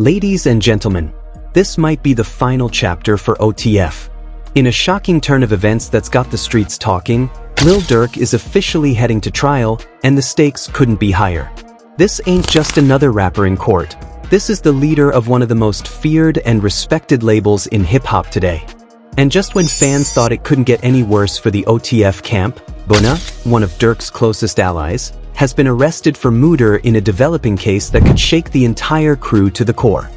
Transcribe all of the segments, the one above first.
Ladies and gentlemen, this might be the final chapter for OTF. In a shocking turn of events that's got the streets talking, Lil Durk is officially heading to trial, and the stakes couldn't be higher. This ain't just another rapper in court. This is the leader of one of the most feared and respected labels in hip-hop today. And just when fans thought it couldn't get any worse for the OTF camp, Boona, one of Durk's closest allies, has been arrested for murder in a developing case that could shake the entire crew to the core.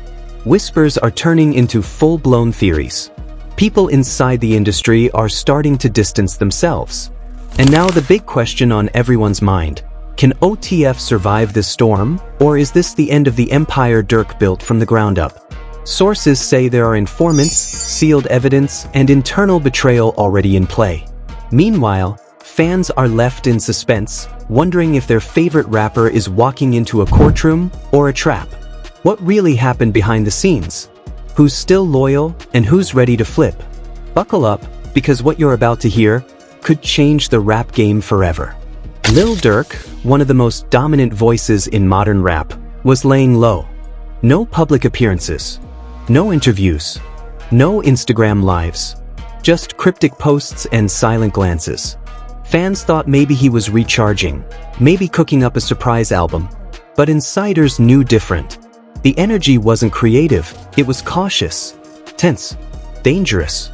Whispers are turning into full-blown theories. People inside the industry are starting to distance themselves. And now the big question on everyone's mind: can OTF survive this storm, or is this the end of the empire Durk built from the ground up? Sources say there are informants, sealed evidence, and internal betrayal already in play. Meanwhile, fans are left in suspense, wondering if their favorite rapper is walking into a courtroom or a trap. What really happened behind the scenes? Who's still loyal and who's ready to flip? Buckle up, because what you're about to hear could change the rap game forever. Lil Durk, one of the most dominant voices in modern rap, was laying low. No public appearances. No interviews. No Instagram lives. Just cryptic posts and silent glances. Fans thought maybe he was recharging, maybe cooking up a surprise album. But insiders knew different. The energy wasn't creative, it was cautious, tense, dangerous.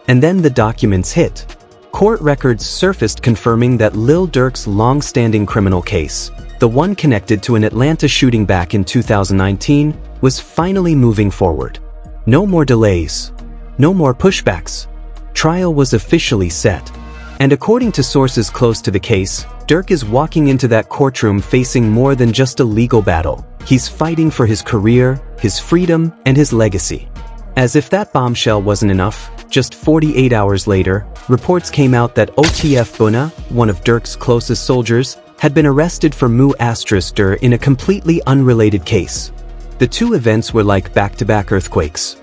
And then the documents hit. Court records surfaced confirming that Lil Durk's long-standing criminal case, the one connected to an Atlanta shooting back in 2019, was finally moving forward. No more delays. No more pushbacks. Trial was officially set. And according to sources close to the case, Durk is walking into that courtroom facing more than just a legal battle. He's fighting for his career, his freedom, and his legacy. As if that bombshell wasn't enough, just 48 hours later, reports came out that OTF Boona, one of Durk's closest soldiers, had been arrested for murder in a completely unrelated case. The two events were like back-to-back earthquakes.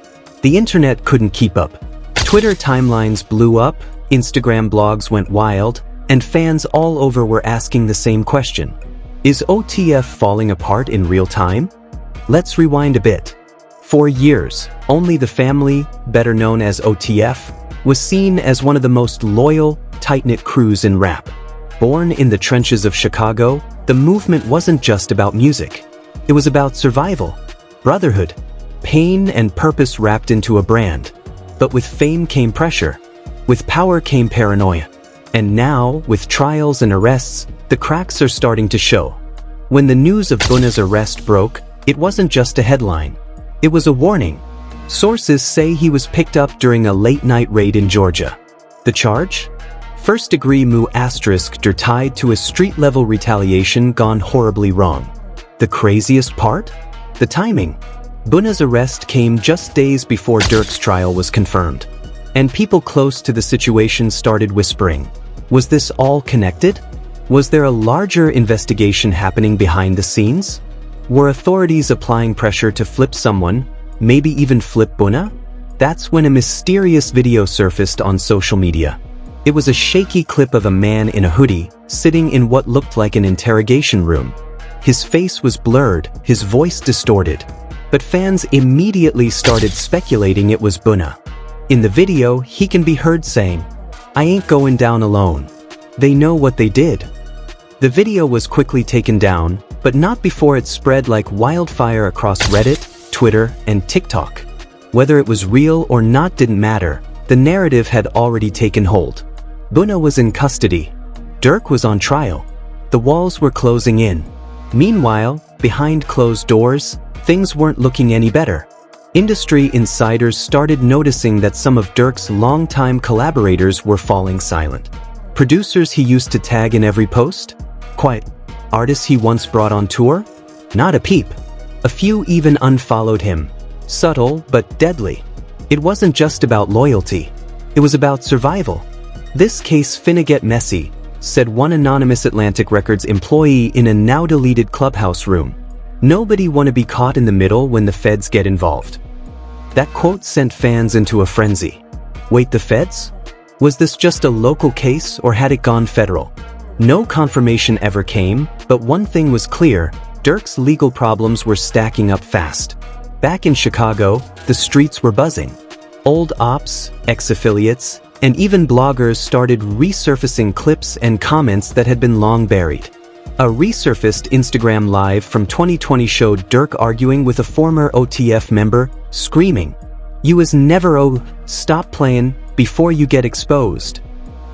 The internet couldn't keep up. Twitter timelines blew up, Instagram blogs went wild, and fans all over were asking the same question. Is OTF falling apart in real time? Let's rewind a bit. For years, only the family, better known as OTF, was seen as one of the most loyal, tight-knit crews in rap. Born in the trenches of Chicago, the movement wasn't just about music. It was about survival, brotherhood, pain and purpose wrapped into a brand. But with fame came pressure. With power came paranoia. And now, with trials and arrests, the cracks are starting to show. When the news of Boona's arrest broke, it wasn't just a headline. It was a warning. Sources say he was picked up during a late-night raid in Georgia. The charge? First-degree murder tied to a street-level retaliation gone horribly wrong. The craziest part? The timing. Boona's arrest came just days before Durk's trial was confirmed. And people close to the situation started whispering. Was this all connected? Was there a larger investigation happening behind the scenes? Were authorities applying pressure to flip someone, maybe even flip Boona? That's when a mysterious video surfaced on social media. It was a shaky clip of a man in a hoodie, sitting in what looked like an interrogation room. His face was blurred, his voice distorted. But fans immediately started speculating it was Boona. In the video, he can be heard saying, "I ain't going down alone. They know what they did." The video was quickly taken down, but not before it spread like wildfire across Reddit, Twitter, and TikTok. Whether it was real or not didn't matter, the narrative had already taken hold. Boona was in custody. Durk was on trial. The walls were closing in. Meanwhile, behind closed doors, things weren't looking any better. Industry insiders started noticing that some of Durk's longtime collaborators were falling silent. Producers he used to tag in every post? Quiet. Artists he once brought on tour? Not a peep. A few even unfollowed him. Subtle but deadly. It wasn't just about loyalty. It was about survival. "This case finna get messy," said one anonymous Atlantic Records employee in a now-deleted Clubhouse room. "Nobody wanna be caught in the middle when the feds get involved." That quote sent fans into a frenzy. Wait, the feds? Was this just a local case or had it gone federal? No confirmation ever came, but one thing was clear: Durk's legal problems were stacking up fast. Back in Chicago, the streets were buzzing. Old ops, ex-affiliates, and even bloggers started resurfacing clips and comments that had been long buried. A resurfaced Instagram Live from 2020 showed Durk arguing with a former OTF member, screaming, "You was never stop playing before you get exposed."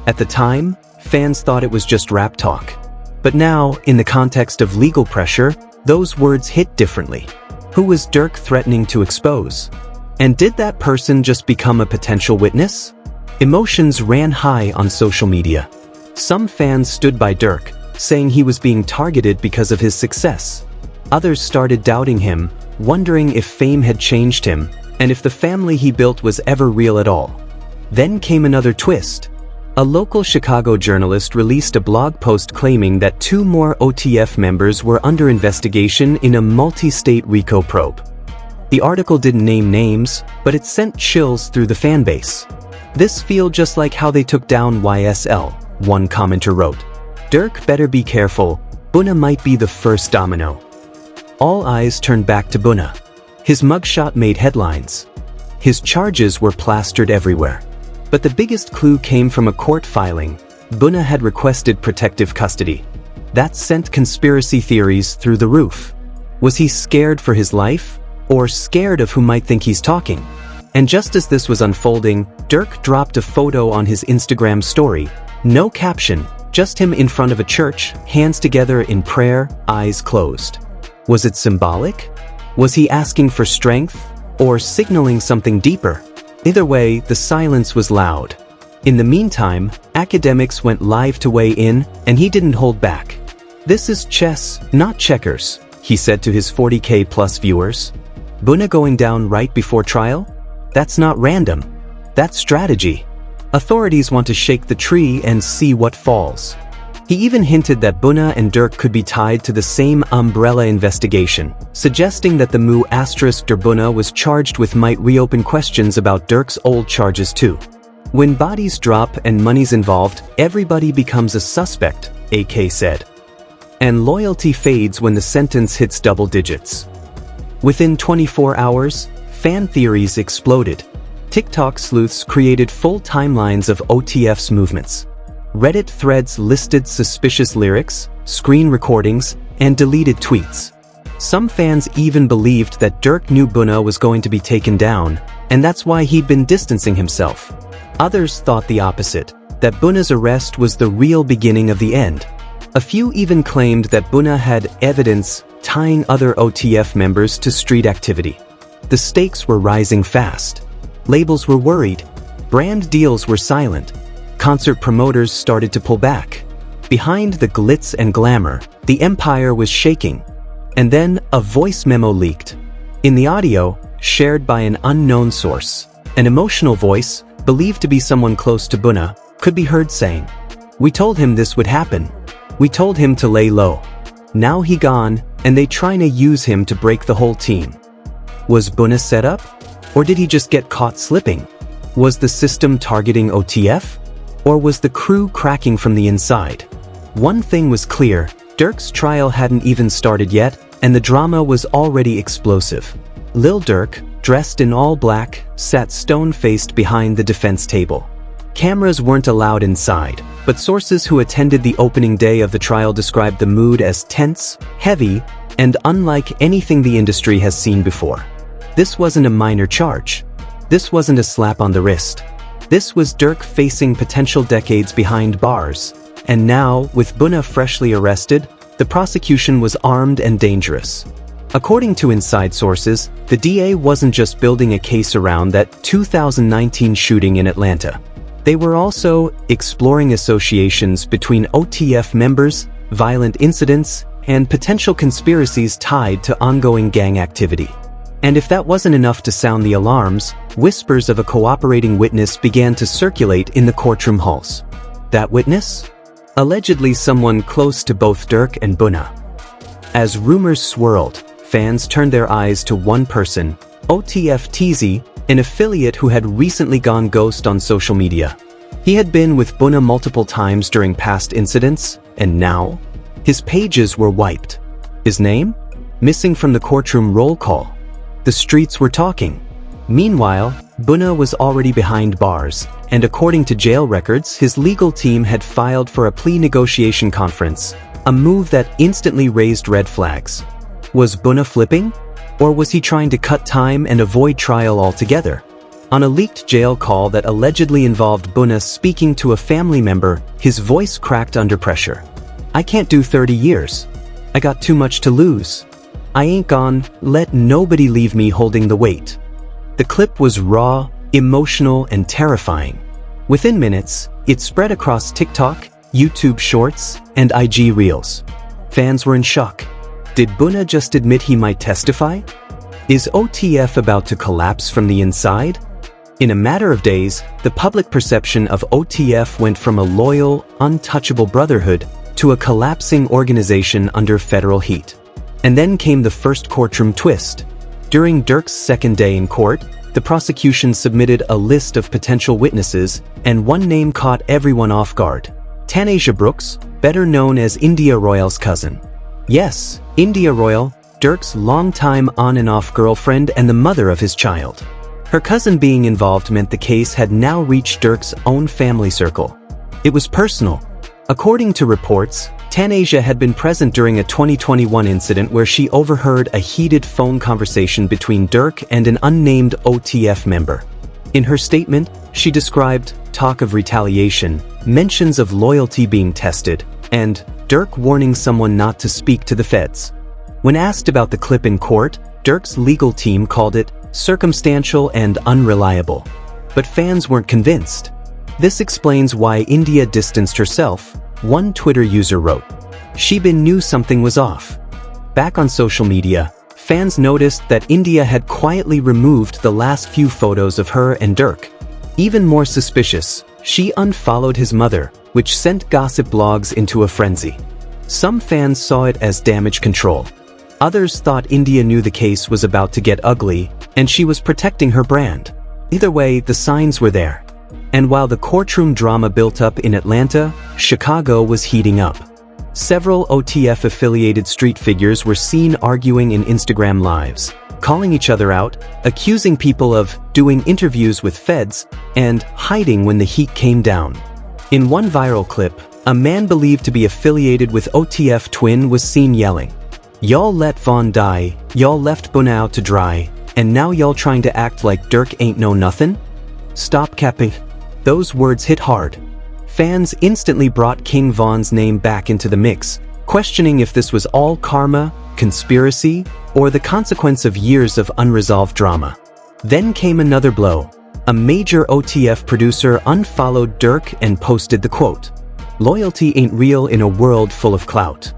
At the time, fans thought it was just rap talk. But now, in the context of legal pressure, those words hit differently. Who was Durk threatening to expose? And did that person just become a potential witness? Emotions ran high on social media. Some fans stood by Durk, saying he was being targeted because of his success. Others started doubting him, wondering if fame had changed him, and if the family he built was ever real at all. Then came another twist. A local Chicago journalist released a blog post claiming that 2 more OTF members were under investigation in a multi-state RICO probe. The article didn't name names, but it sent chills through the fanbase. "This feel just like how they took down YSL," one commenter wrote. "Durk better be careful, Boona might be the first domino." All eyes turned back to Boona. His mugshot made headlines. His charges were plastered everywhere. But the biggest clue came from a court filing. Boona had requested protective custody. That sent conspiracy theories through the roof. Was he scared for his life? Or scared of who might think he's talking? And just as this was unfolding, Durk dropped a photo on his Instagram story. No caption, just him in front of a church, hands together in prayer, eyes closed. Was it symbolic? Was he asking for strength? Or signaling something deeper? Either way, the silence was loud. In the meantime, academics went live to weigh in, and he didn't hold back. "This is chess, not checkers," he said to his 40K plus viewers. Boona going down right before trial? That's not random. That's strategy. Authorities want to shake the tree and see what falls. He even hinted that Boona and Durk could be tied to the same umbrella investigation, suggesting that the Mu *Der Boona was charged with might reopen questions about Durk's old charges too. When bodies drop and money's involved, everybody becomes a suspect, AK said. And loyalty fades when the sentence hits double digits. Within 24 hours, fan theories exploded. TikTok sleuths created full timelines of OTF's movements. Reddit threads listed suspicious lyrics, screen recordings, and deleted tweets. Some fans even believed that Durk knew Boona was going to be taken down, and that's why he'd been distancing himself. Others thought the opposite, that Boona's arrest was the real beginning of the end. A few even claimed that Boona had evidence tying other OTF members to street activity. The stakes were rising fast. Labels were worried. Brand deals were silent. Concert promoters started to pull back. Behind the glitz and glamour, the empire was shaking. And then a voice memo leaked. In the audio, shared by an unknown source, an emotional voice, believed to be someone close to Boona, could be heard saying, "We told him this would happen. We told him to lay low. Now he gone, and they trying to use him to break the whole team." Was Boona set up? Or did he just get caught slipping? Was the system targeting OTF? Or was the crew cracking from the inside? One thing was clear, Durk's trial hadn't even started yet, and the drama was already explosive. Lil Durk, dressed in all black, sat stone-faced behind the defense table. Cameras weren't allowed inside, but sources who attended the opening day of the trial described the mood as tense, heavy, and unlike anything the industry has seen before. This wasn't a minor charge. This wasn't a slap on the wrist. This was Durk facing potential decades behind bars. And now, with Boona freshly arrested, the prosecution was armed and dangerous. According to inside sources, the DA wasn't just building a case around that 2019 shooting in Atlanta. They were also exploring associations between OTF members, violent incidents, and potential conspiracies tied to ongoing gang activity. And if that wasn't enough to sound the alarms, whispers of a cooperating witness began to circulate in the courtroom halls. That witness? Allegedly someone close to both Durk and Boona. As rumors swirled, fans turned their eyes to one person, OTF TZ, an affiliate who had recently gone ghost on social media. He had been with Boona multiple times during past incidents, and now, his pages were wiped. His name? Missing from the courtroom roll call. The streets were talking. Meanwhile, Boona was already behind bars, and according to jail records, his legal team had filed for a plea negotiation conference, a move that instantly raised red flags. Was Boona flipping? Or was he trying to cut time and avoid trial altogether? On a leaked jail call that allegedly involved Boona speaking to a family member, his voice cracked under pressure. "I can't do 30 years. I got too much to lose. I ain't gone, let nobody leave me holding the weight." The clip was raw, emotional, and terrifying. Within minutes, it spread across TikTok, YouTube Shorts, and IG Reels. Fans were in shock. Did Boona just admit he might testify? Is OTF about to collapse from the inside? In a matter of days, the public perception of OTF went from a loyal, untouchable brotherhood to a collapsing organization under federal heat. And then came the first courtroom twist. During Durk's second day in court, the prosecution submitted a list of potential witnesses, and one name caught everyone off guard. Tanasia Brooks, better known as India Royal's cousin. Yes, India Royal, Durk's longtime on and off girlfriend and the mother of his child. Her cousin being involved meant the case had now reached Durk's own family circle. It was personal. According to reports, Tanasia had been present during a 2021 incident where she overheard a heated phone conversation between Durk and an unnamed OTF member. In her statement, she described talk of retaliation, mentions of loyalty being tested, and Durk warning someone not to speak to the feds. When asked about the clip in court, Durk's legal team called it circumstantial and unreliable. But fans weren't convinced. This explains why India distanced herself, one Twitter user wrote. Shebin knew something was off. Back on social media, fans noticed that India had quietly removed the last few photos of her and Durk. Even more suspicious, she unfollowed his mother, which sent gossip blogs into a frenzy. Some fans saw it as damage control. Others thought India knew the case was about to get ugly, and she was protecting her brand. Either way, the signs were there. And while the courtroom drama built up in Atlanta, Chicago was heating up. Several OTF-affiliated street figures were seen arguing in Instagram lives, calling each other out, accusing people of doing interviews with feds, and hiding when the heat came down. In one viral clip, a man believed to be affiliated with OTF twin was seen yelling, "Y'all let Vaughn die, y'all left Boona out to dry, and now y'all trying to act like Durk ain't know nothing? Stop capping." Those words hit hard. Fans instantly brought King Von's name back into the mix, questioning if this was all karma, conspiracy, or the consequence of years of unresolved drama. Then came another blow. A major OTF producer unfollowed Durk and posted the quote, "Loyalty ain't real in a world full of clout."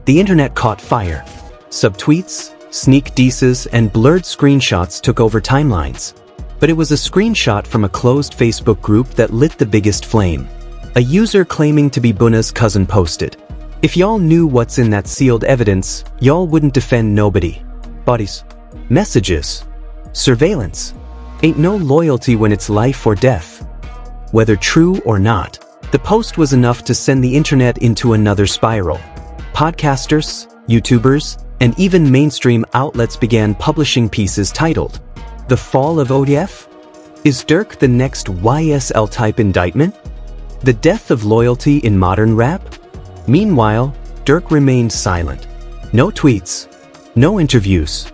The internet caught fire. Subtweets, sneak disses, and blurred screenshots took over timelines. But it was a screenshot from a closed Facebook group that lit the biggest flame. A user claiming to be Boona's cousin posted, "If y'all knew what's in that sealed evidence, y'all wouldn't defend nobody. Bodies. Messages. Surveillance. Ain't no loyalty when it's life or death." Whether true or not, the post was enough to send the internet into another spiral. Podcasters, YouTubers, and even mainstream outlets began publishing pieces titled, "The Fall of OTF? Is Durk the next YSL-type indictment? The Death of Loyalty in Modern Rap?" Meanwhile, Durk remained silent. No tweets, no interviews,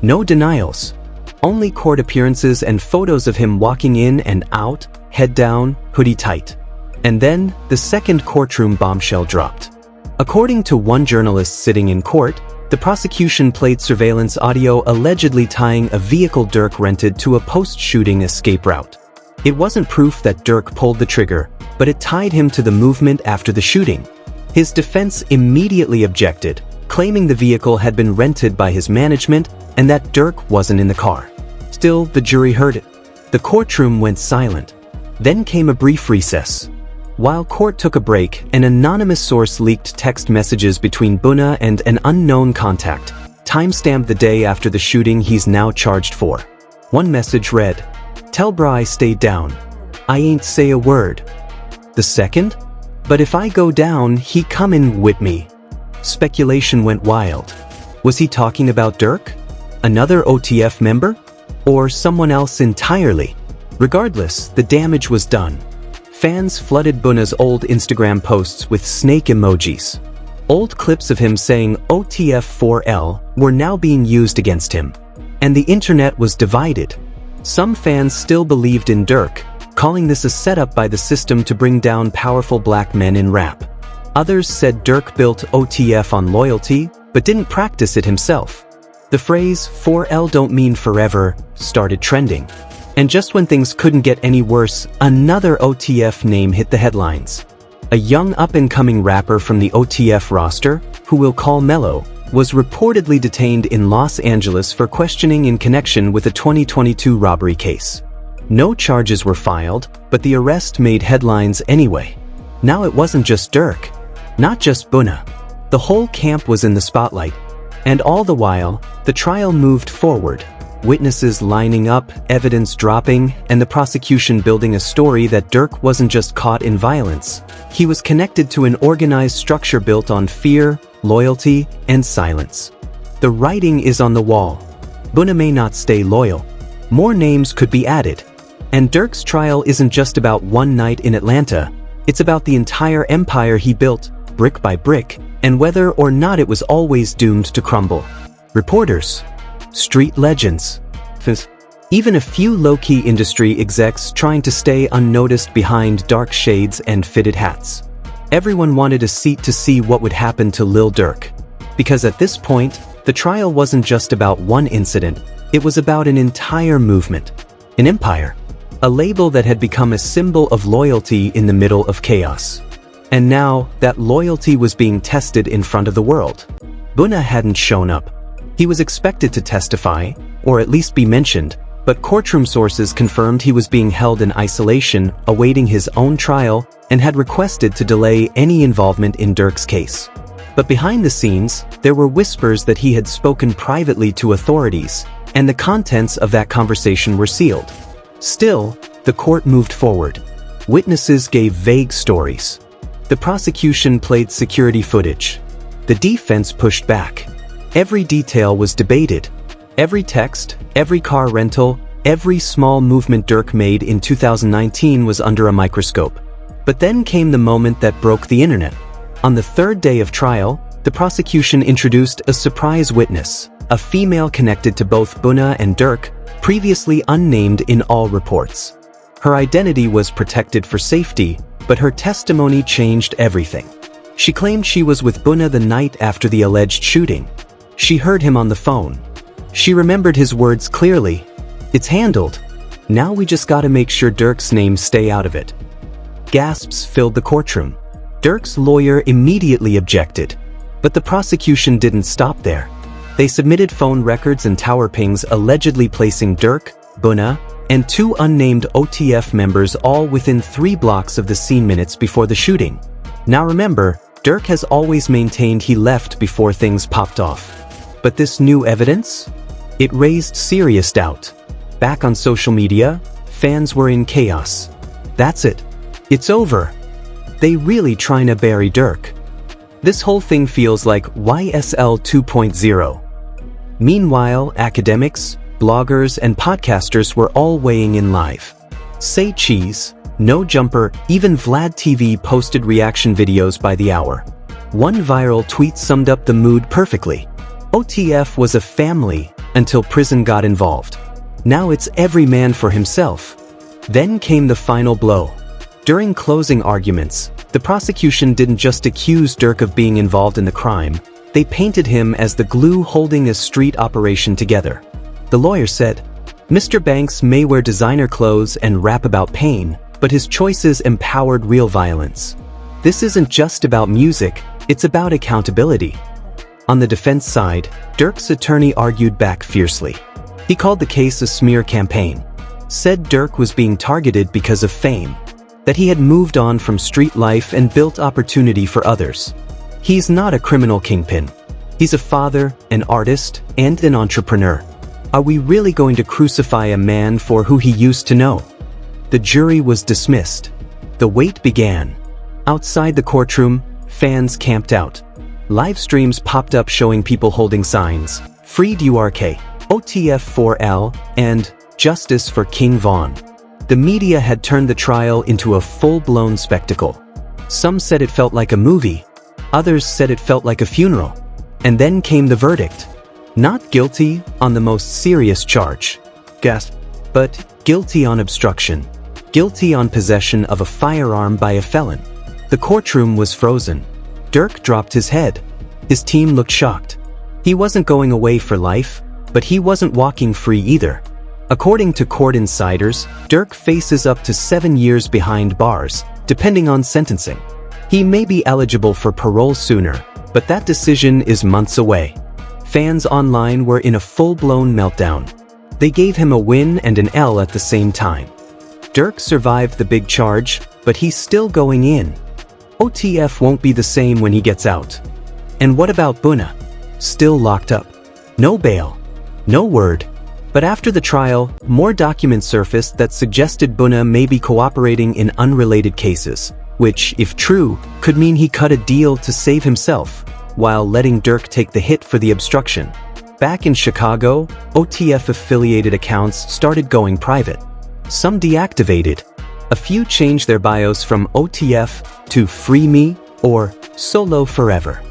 no denials, only court appearances and photos of him walking in and out, head down, hoodie tight. And then, the second courtroom bombshell dropped. According to one journalist sitting in court, the prosecution played surveillance audio allegedly tying a vehicle Durk rented to a post-shooting escape route. It wasn't proof that Durk pulled the trigger, but it tied him to the movement after the shooting. His defense immediately objected, claiming the vehicle had been rented by his management and that Durk wasn't in the car. Still, the jury heard it. The courtroom went silent. Then came a brief recess. While court took a break, an anonymous source leaked text messages between Boona and an unknown contact, timestamped the day after the shooting he's now charged for. One message read, "Tell bra I stayed down. I ain't say a word." The second, "But if I go down, he comin' with me." Speculation went wild. Was he talking about Durk? Another OTF member? Or someone else entirely? Regardless, the damage was done. Fans flooded Boona's old Instagram posts with snake emojis. Old clips of him saying OTF4L were now being used against him. And the internet was divided. Some fans still believed in Durk, calling this a setup by the system to bring down powerful black men in rap. Others said Durk built OTF on loyalty, but didn't practice it himself. The phrase 4L don't mean forever started trending. And just when things couldn't get any worse, another OTF name hit the headlines. A young up-and-coming rapper from the OTF roster, who we'll call Mello, was reportedly detained in Los Angeles for questioning in connection with a 2022 robbery case. No charges were filed, but the arrest made headlines anyway. Now it wasn't just Durk, not just Boona. The whole camp was in the spotlight. And all the while, the trial moved forward. Witnesses lining up, evidence dropping, and the prosecution building a story that Durk wasn't just caught in violence. He was connected to an organized structure built on fear, loyalty, and silence. The writing is on the wall. Boona may not stay loyal. More names could be added. And Durk's trial isn't just about one night in Atlanta. It's about the entire empire he built, brick by brick, and whether or not it was always doomed to crumble. Reporters, street legends, even a few low-key industry execs trying to stay unnoticed behind dark shades and fitted hats. Everyone wanted a seat to see what would happen to Lil Durk. Because at this point, the trial wasn't just about one incident, it was about an entire movement. An empire. A label that had become a symbol of loyalty in the middle of chaos. And now, that loyalty was being tested in front of the world. Boona hadn't shown up. He was expected to testify, or at least be mentioned, but courtroom sources confirmed he was being held in isolation, awaiting his own trial, and had requested to delay any involvement in Durk's case. But behind the scenes, there were whispers that he had spoken privately to authorities, and the contents of that conversation were sealed. Still, the court moved forward. Witnesses gave vague stories. The prosecution played security footage. The defense pushed back. Every detail was debated. Every text, every car rental, every small movement Durk made in 2019 was under a microscope. But then came the moment that broke the internet. On the third day of trial, the prosecution introduced a surprise witness, a female connected to both Boona and Durk, previously unnamed in all reports. Her identity was protected for safety, but her testimony changed everything. She claimed she was with Boona the night after the alleged shooting. She heard him on the phone. She remembered his words clearly. "It's handled. Now we just gotta make sure Durk's name stay out of it." Gasps filled the courtroom. Durk's lawyer immediately objected. But the prosecution didn't stop there. They submitted phone records and tower pings allegedly placing Durk, Boona, and two unnamed OTF members all within 3 blocks of the scene minutes before the shooting. Now remember, Durk has always maintained he left before things popped off. But this new evidence? It raised serious doubt. Back on social media, fans were in chaos. That's it. It's over. They really trying to bury Durk. This whole thing feels like YSL 2.0. Meanwhile, academics, bloggers, and podcasters were all weighing in live. Say cheese, no jumper, even Vlad TV posted reaction videos by the hour. One viral tweet summed up the mood perfectly. OTF was a family until prison got involved. Now it's every man for himself. Then came the final blow. During closing arguments, the prosecution didn't just accuse Durk of being involved in the crime, they painted him as the glue holding a street operation together. The lawyer said, "Mr. Banks may wear designer clothes and rap about pain, but his choices empowered real violence. This isn't just about music, it's about accountability." On the defense side, Durk's attorney argued back fiercely. He called the case a smear campaign, said Durk was being targeted because of fame, that he had moved on from street life and built opportunity for others. He's not a criminal kingpin. He's a father, an artist, and an entrepreneur. Are we really going to crucify a man for who he used to know? The jury was dismissed. The wait began. Outside the courtroom, fans camped out. Live streams popped up showing people holding signs, "Free Durk," OTF4L, and Justice for King Von. The media had turned the trial into a full-blown spectacle. Some said it felt like a movie. Others said it felt like a funeral. And then came the verdict. Not guilty on the most serious charge. Gasp. But guilty on obstruction. Guilty on possession of a firearm by a felon. The courtroom was frozen. Durk dropped his head. His team looked shocked. He wasn't going away for life, but he wasn't walking free either. According to court insiders, Durk faces up to 7 years behind bars, depending on sentencing. He may be eligible for parole sooner, but that decision is months away. Fans online were in a full-blown meltdown. They gave him a win and an L at the same time. Durk survived the big charge, but he's still going in. OTF won't be the same when he gets out. And what about Boona? Still locked up. No bail. No word. But after the trial, more documents surfaced that suggested Boona may be cooperating in unrelated cases, which, if true, could mean he cut a deal to save himself, while letting Durk take the hit for the obstruction. Back in Chicago, OTF-affiliated accounts started going private. Some deactivated. A few changed their bios from OTF to Free Me or Solo Forever.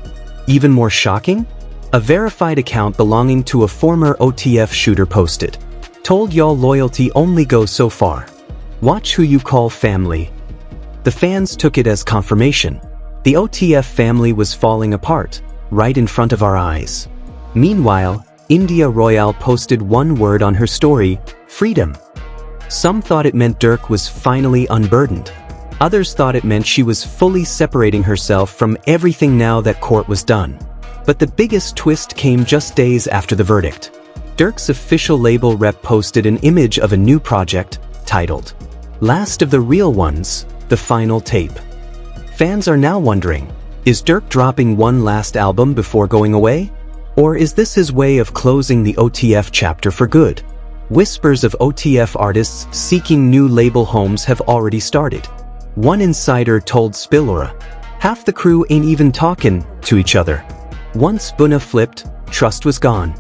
Even more shocking? A verified account belonging to a former OTF shooter posted, "Told y'all loyalty only goes so far. Watch who you call family." The fans took it as confirmation. The OTF family was falling apart, right in front of our eyes. Meanwhile, India Royale posted one word on her story: freedom. Some thought it meant Durk was finally unburdened. Others thought it meant she was fully separating herself from everything now that court was done. But the biggest twist came just days after the verdict. Durk's official label rep posted an image of a new project, titled, "Last of the Real Ones, the Final Tape." Fans are now wondering, is Durk dropping one last album before going away? Or is this his way of closing the OTF chapter for good? Whispers of OTF artists seeking new label homes have already started. One insider told Spillora, "Half the crew ain't even talking to each other." Once Boona flipped, trust was gone.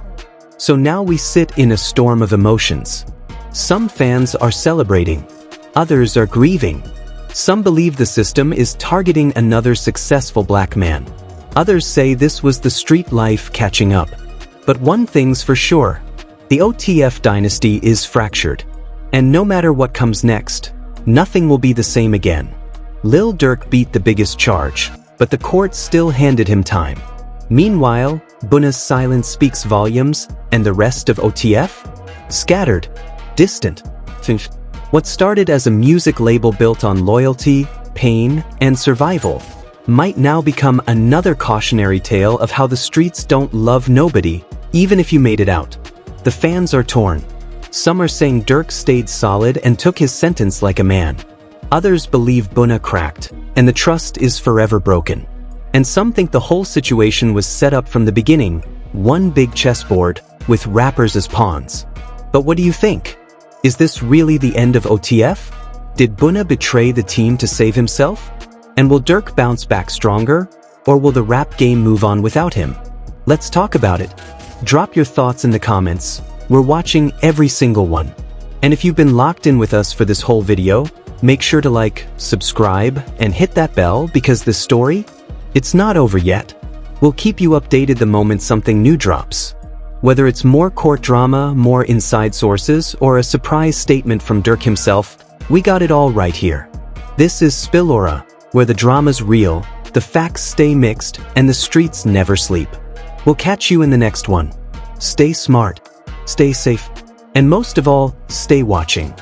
So now we sit in a storm of emotions. Some fans are celebrating. Others are grieving. Some believe the system is targeting another successful black man. Others say this was the street life catching up. But one thing's for sure. The OTF dynasty is fractured. And no matter what comes next, nothing will be the same again. Lil Durk beat the biggest charge, but the court still handed him time. Meanwhile, Boona's silence speaks volumes, and the rest of OTF? Scattered. Distant. What started as a music label built on loyalty, pain, and survival might now become another cautionary tale of how the streets don't love nobody, even if you made it out. The fans are torn. Some are saying Durk stayed solid and took his sentence like a man. Others believe Boona cracked, and the trust is forever broken. And some think the whole situation was set up from the beginning, one big chessboard, with rappers as pawns. But what do you think? Is this really the end of OTF? Did Boona betray the team to save himself? And will Durk bounce back stronger? Or will the rap game move on without him? Let's talk about it. Drop your thoughts in the comments. We're watching every single one. And if you've been locked in with us for this whole video, make sure to like, subscribe, and hit that bell because this story, it's not over yet. We'll keep you updated the moment something new drops. Whether it's more court drama, more inside sources, or a surprise statement from Durk himself, we got it all right here. This is Spillora, where the drama's real, the facts stay mixed, and the streets never sleep. We'll catch you in the next one. Stay smart, stay safe, and most of all, stay watching.